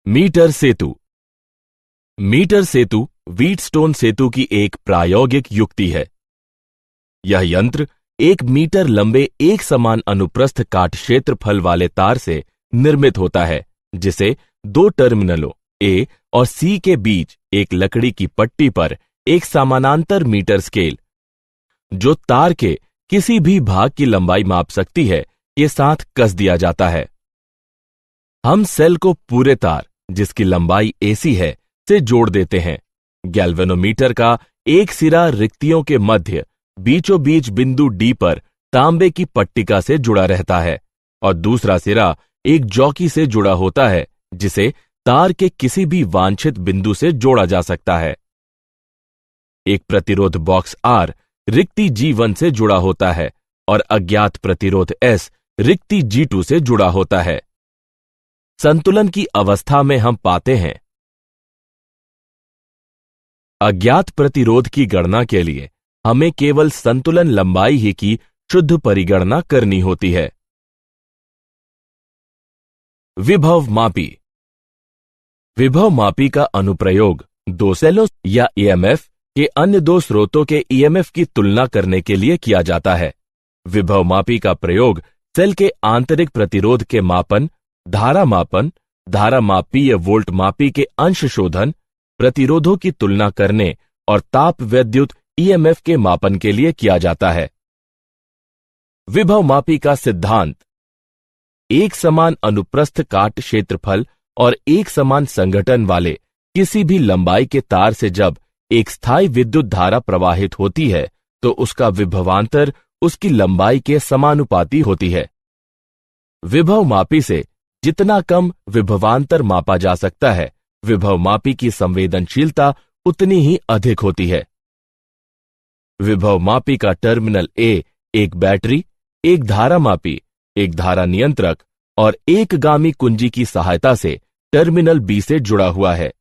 Metre सेतु। Metre सेतु Wheatstone सेतु की एक प्रायोगिक युक्ति है। यह यंत्र 1 मीटर लंबे एक समान अनुप्रस्थ काट क्षेत्रफल वाले तार से निर्मित होता है, जिसे 2 टर्मिनलों ए और सी के बीच एक लकड़ी की पट्टी पर एक समानांतर मीटर स्केल, जो तार के किसी भी भाग की लंबाई माप सकती है, के साथ कस दिया जाता है। हम सेल को पूरे तार, जिसकी लंबाई AC है, से जोड़ देते हैं। गैल्वेनोमीटर का एक सिरा रिक्तियों के मध्य बीचों बीच बिंदु D पर तांबे की पट्टिका से जुड़ा रहता है और दूसरा सिरा एक जॉकी से जुड़ा होता है, जिसे तार के किसी भी वांछित बिंदु से जोड़ा जा सकता है। एक प्रतिरोध बॉक्स R रिक्ति G1 से जुड़ा होता है और अज्ञात प्रतिरोध S रिक्ति G2 से जुड़ा होता है। संतुलन की अवस्था में हम पाते हैं, अज्ञात प्रतिरोध की गणना के लिए हमें केवल संतुलन लंबाई ही की शुद्ध परिगणना करनी होती है। विभव मापी। विभव मापी का अनुप्रयोग 2 सेलों या EMF के अन्य 2 स्रोतों के EMF की तुलना करने के लिए किया जाता है। विभव मापी का प्रयोग सेल के आंतरिक प्रतिरोध के मापन, धारा मापीय वोल्ट मापी के अंश शोधन, प्रतिरोधों की तुलना करने और ताप विद्युत EMF के मापन के लिए किया जाता है। विभव मापी का सिद्धांत: एक समान अनुप्रस्थ काट क्षेत्रफल और एक समान संघटन वाले किसी भी लंबाई के तार से जब एक स्थायी विद्युत धारा प्रवाहित होती है, तो उसका विभवांतर उसकी लंबाई के समानुपाती होती है। विभव मापी से जितना कम विभवांतर मापा जा सकता है, विभव मापी की संवेदनशीलता उतनी ही अधिक होती है। विभव मापी का टर्मिनल A एक बैटरी, एक धारा मापी, एक धारा नियंत्रक और एक गामी कुंजी की सहायता से टर्मिनल B से जुड़ा हुआ है।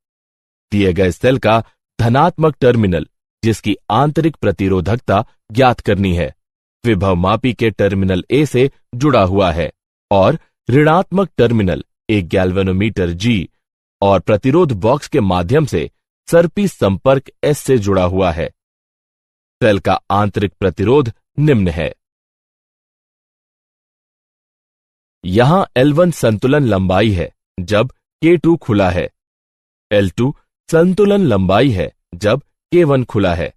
दिए गए सेल का धनात्मक टर्मिनल, जिसकी आंतरिक प्रतिरोधकता ज्ञात करनी है, विभव मापी के टर्मिनल A से जुड़ा हुआ है और ऋणात्मक टर्मिनल एक गैल्वेनोमीटर G और प्रतिरोध बॉक्स के माध्यम से सर्पी संपर्क S से जुड़ा हुआ है। सेल का आंतरिक प्रतिरोध निम्न है। यहां L1 संतुलन लंबाई है जब K2 खुला है, L2 संतुलन लंबाई है जब K1 खुला है।